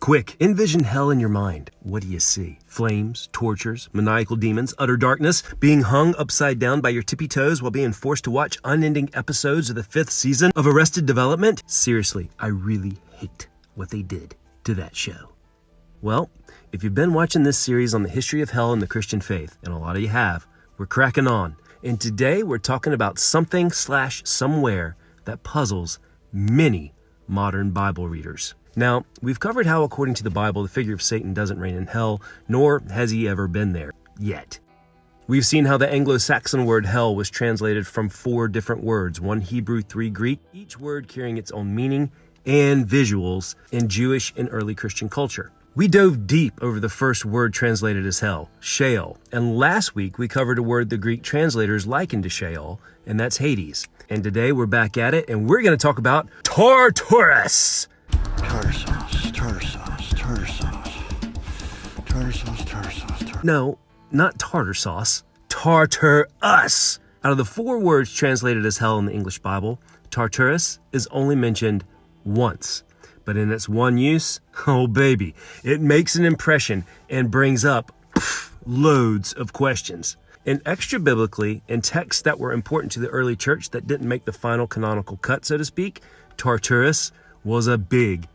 Quick, envision hell in your mind. What do you see? Flames, tortures, maniacal demons, utter darkness, being hung upside down by your tippy toes while being forced to watch unending episodes of the 5th season of Arrested Development? Seriously, I really hate what they did to that show. Well, if you've been watching this series on the history of hell and the Christian faith, and a lot of you have, we're cracking on. And today we're talking about something/somewhere that puzzles many modern Bible readers. Now, we've covered how, according to the Bible, the figure of Satan doesn't reign in hell, nor has he ever been there, yet. We've seen how the Anglo-Saxon word hell was translated from 4 different words, 1 Hebrew, 3 Greek, each word carrying its own meaning and visuals in Jewish and early Christian culture. We dove deep over the first word translated as hell, Sheol, and last week we covered a word the Greek translators likened to Sheol, and that's Hades. And today we're back at it, and we're going to talk about Tartarus. Tartar sauce, tartar sauce, tartar sauce, tartar sauce, tartar sauce, tartar. No, not tartar sauce, Tartarus. Out of the 4 words translated as hell in the English Bible, Tartarus is only mentioned once. But in its one use, oh baby, it makes an impression and brings up loads of questions. And extra biblically, in texts that were important to the early church that didn't make the final canonical cut, so to speak, Tartarus was a big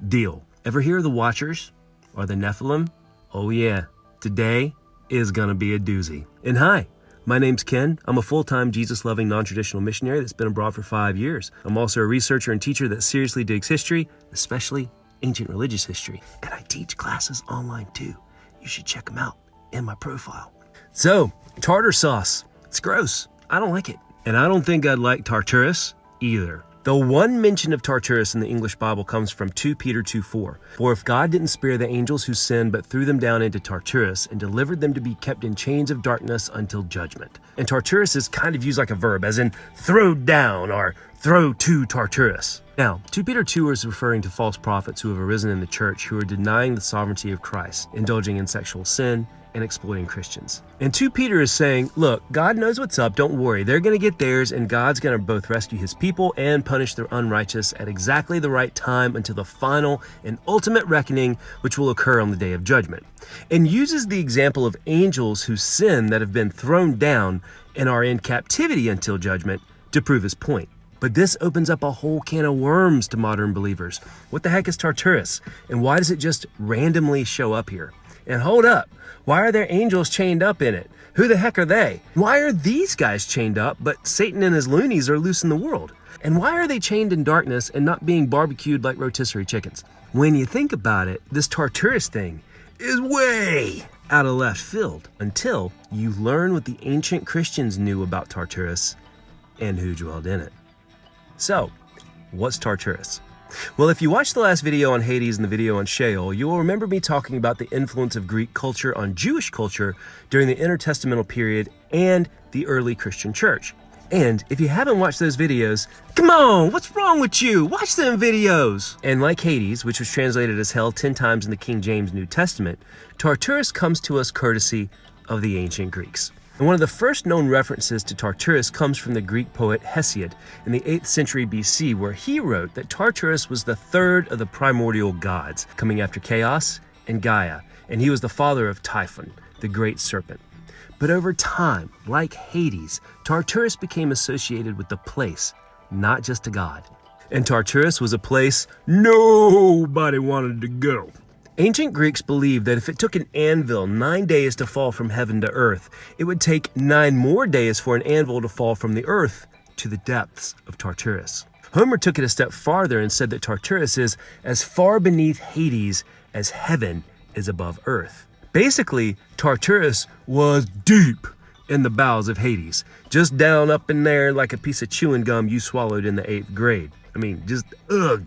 deal. Ever hear of the Watchers or the Nephilim? Oh yeah, today is gonna be a doozy. And hi, my name's Ken. I'm a full-time Jesus-loving non-traditional missionary that's been abroad for 5 years. I'm also a researcher and teacher that seriously digs history, especially ancient religious history. And I teach classes online too. You should check them out in my profile. So, tartar sauce. It's gross. I don't like it. And I don't think I'd like Tartarus either. The one mention of Tartarus in the English Bible comes from 2 Peter 2:4. For if God didn't spare the angels who sinned, but threw them down into Tartarus and delivered them to be kept in chains of darkness until judgment. And Tartarus is kind of used like a verb, as in throw down or throw to Tartarus. Now, 2 Peter 2 is referring to false prophets who have arisen in the church who are denying the sovereignty of Christ, indulging in sexual sin, and exploiting Christians. And 2 Peter is saying, look, God knows what's up, don't worry. They're going to get theirs, and God's going to both rescue his people and punish their unrighteous at exactly the right time until the final and ultimate reckoning, which will occur on the day of judgment. And uses the example of angels who sin that have been thrown down and are in captivity until judgment to prove his point. But this opens up a whole can of worms to modern believers. What the heck is Tartarus? And why does it just randomly show up here? And hold up, why are there angels chained up in it? Who the heck are they? Why are these guys chained up, but Satan and his loonies are loose in the world? And why are they chained in darkness and not being barbecued like rotisserie chickens? When you think about it, this Tartarus thing is way out of left field until you learn what the ancient Christians knew about Tartarus and who dwelled in it. So, what's Tartarus? Well, if you watched the last video on Hades and the video on Sheol, you will remember me talking about the influence of Greek culture on Jewish culture during the intertestamental period and the early Christian church. And if you haven't watched those videos, come on, what's wrong with you? Watch them videos! And like Hades, which was translated as hell 10 times in the King James New Testament, Tartarus comes to us courtesy of the ancient Greeks. And one of the first known references to Tartarus comes from the Greek poet Hesiod in the 8th century BC, where he wrote that Tartarus was the 3rd of the primordial gods, coming after Chaos and Gaia, and he was the father of Typhon, the great serpent. But over time, like Hades, Tartarus became associated with the place, not just a god. And Tartarus was a place nobody wanted to go. Ancient Greeks believed that if it took an anvil 9 days to fall from heaven to earth, it would take 9 more days for an anvil to fall from the earth to the depths of Tartarus. Homer took it a step farther and said that Tartarus is as far beneath Hades as heaven is above earth. Basically, Tartarus was deep in the bowels of Hades, just down up in there like a piece of chewing gum you swallowed in the 8th grade. I mean, just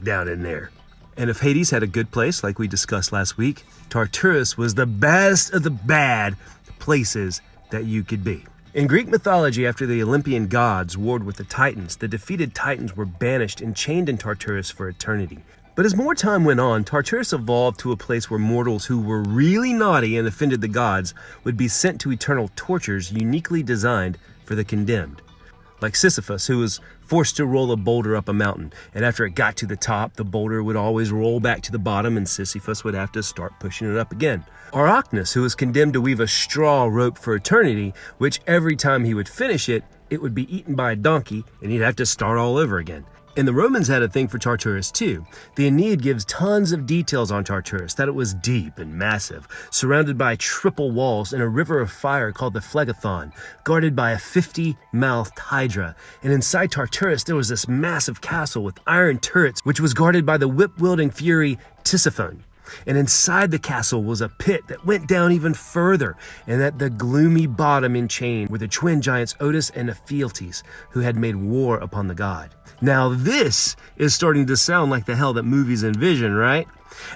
down in there. And if Hades had a good place, like we discussed last week, Tartarus was the best of the bad places that you could be. In Greek mythology, after the Olympian gods warred with the Titans, the defeated Titans were banished and chained in Tartarus for eternity. But as more time went on, Tartarus evolved to a place where mortals who were really naughty and offended the gods would be sent to eternal tortures uniquely designed for the condemned. like Sisyphus, who was forced to roll a boulder up a mountain. And after it got to the top, the boulder would always roll back to the bottom and Sisyphus would have to start pushing it up again. Or Arachne, who was condemned to weave a straw rope for eternity, which every time he would finish it, it would be eaten by a donkey and he'd have to start all over again. And the Romans had a thing for Tartarus too. The Aeneid gives tons of details on Tartarus, that it was deep and massive, surrounded by triple walls and a river of fire called the Phlegethon, guarded by a 50-mouthed hydra. And inside Tartarus there was this massive castle with iron turrets, which was guarded by the whip-wielding fury Tisiphone. And inside the castle was a pit that went down even further, and at the gloomy bottom in chain were the twin giants Otis and Ephialtes, who had made war upon the god. Now this is starting to sound like the hell that movies envision, right?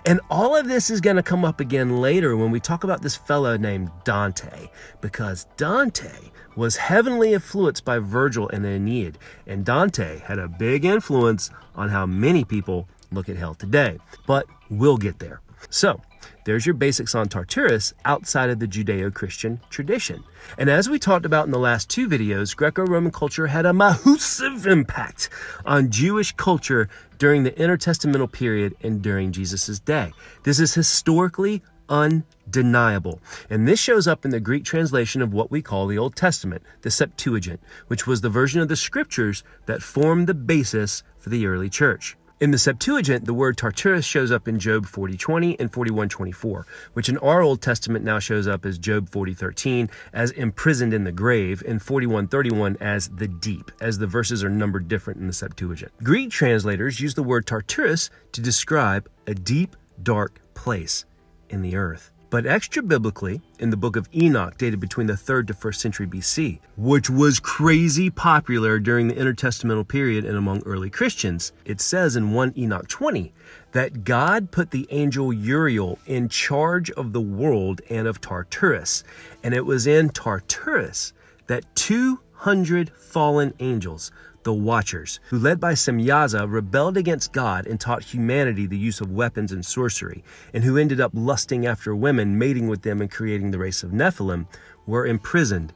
And all of this is going to come up again later when we talk about this fellow named Dante, because Dante was heavily influenced by Virgil and the Aeneid, and Dante had a big influence on how many people look at hell today. But we'll get there. So, there's your basics on Tartarus outside of the Judeo-Christian tradition. And as we talked about in the last two videos, Greco-Roman culture had a massive impact on Jewish culture during the intertestamental period and during Jesus' day. This is historically undeniable. And this shows up in the Greek translation of what we call the Old Testament, the Septuagint, which was the version of the scriptures that formed the basis for the early church. In the Septuagint, the word Tartarus shows up in Job 40:20 and 41:24, which in our Old Testament now shows up as Job 40:13 as imprisoned in the grave, and 41:31 as the deep, as the verses are numbered different in the Septuagint. Greek translators use the word Tartarus to describe a deep, dark place in the earth. But extra-biblically, in the book of Enoch, dated between the 3rd to 1st century BC, which was crazy popular during the intertestamental period and among early Christians, it says in 1 Enoch 20 that God put the angel Uriel in charge of the world and of Tartarus. And it was in Tartarus that 200 fallen angels, the Watchers, who led by Semyaza, rebelled against God and taught humanity the use of weapons and sorcery, and who ended up lusting after women, mating with them and creating the race of Nephilim, were imprisoned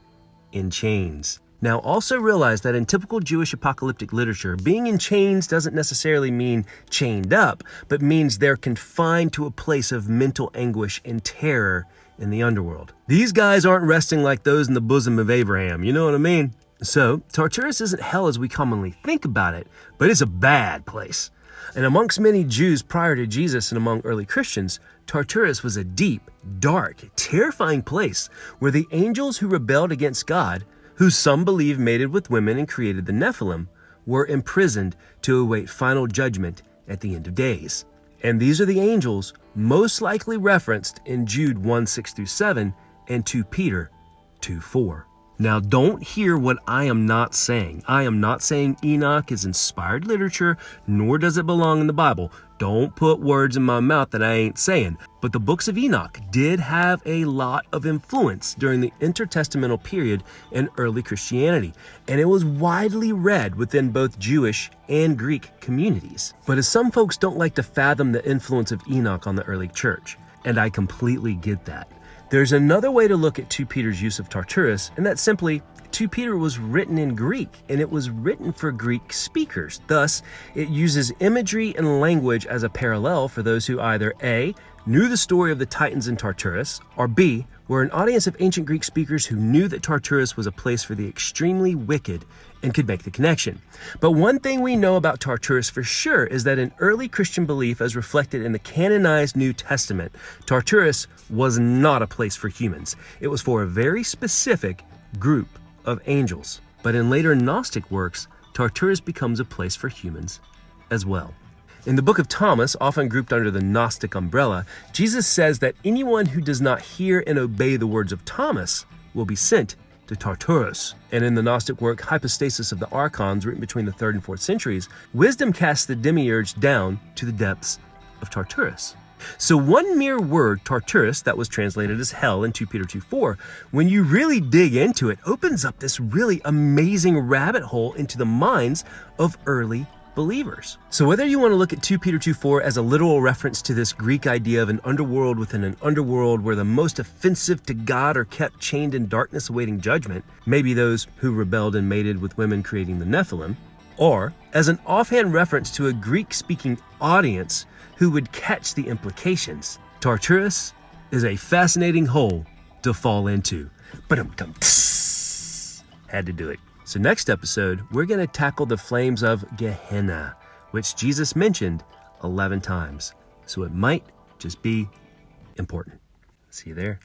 in chains. Now also realize that in typical Jewish apocalyptic literature, being in chains doesn't necessarily mean chained up, but means they're confined to a place of mental anguish and terror in the underworld. These guys aren't resting like those in the bosom of Abraham, you know what I mean? So, Tartarus isn't hell as we commonly think about it, but it's a bad place. And amongst many Jews prior to Jesus and among early Christians, Tartarus was a deep, dark, terrifying place where the angels who rebelled against God, who some believe mated with women and created the Nephilim, were imprisoned to await final judgment at the end of days. And these are the angels most likely referenced in Jude 1:6-7 and 2 Peter 2:4. Now, don't hear what I am not saying. I am not saying Enoch is inspired literature, nor does it belong in the Bible. Don't put words in my mouth that I ain't saying. But the books of Enoch did have a lot of influence during the intertestamental period in early Christianity, and it was widely read within both Jewish and Greek communities. But as some folks don't like to fathom the influence of Enoch on the early church, and I completely get that, there's another way to look at 2 Peter's use of Tartarus, and that's simply 2 Peter was written in Greek, and it was written for Greek speakers. Thus, it uses imagery and language as a parallel for those who either A, knew the story of the Titans in Tartarus, or B, were an audience of ancient Greek speakers who knew that Tartarus was a place for the extremely wicked and could make the connection. But one thing we know about Tartarus for sure is that in early Christian belief, as reflected in the canonized New Testament, Tartarus was not a place for humans. It was for a very specific group of angels. But in later Gnostic works, Tartarus becomes a place for humans as well. In the book of Thomas, often grouped under the Gnostic umbrella, Jesus says that anyone who does not hear and obey the words of Thomas will be sent to Tartarus. And in the Gnostic work Hypostasis of the Archons, written between the 3rd and 4th centuries, wisdom casts the demiurge down to the depths of Tartarus. So one mere word, Tartarus, that was translated as hell in 2 Peter 2:4, when you really dig into it, opens up this really amazing rabbit hole into the minds of early believers. So whether you want to look at 2 Peter 2:4 as a literal reference to this Greek idea of an underworld within an underworld where the most offensive to God are kept chained in darkness awaiting judgment, maybe those who rebelled and mated with women creating the Nephilim, or as an offhand reference to a Greek-speaking audience who would catch the implications, Tartarus is a fascinating hole to fall into. Ba-dum-dum. Had to do it. So next episode, we're going to tackle the flames of Gehenna, which Jesus mentioned 11 times. So it might just be important. See you there.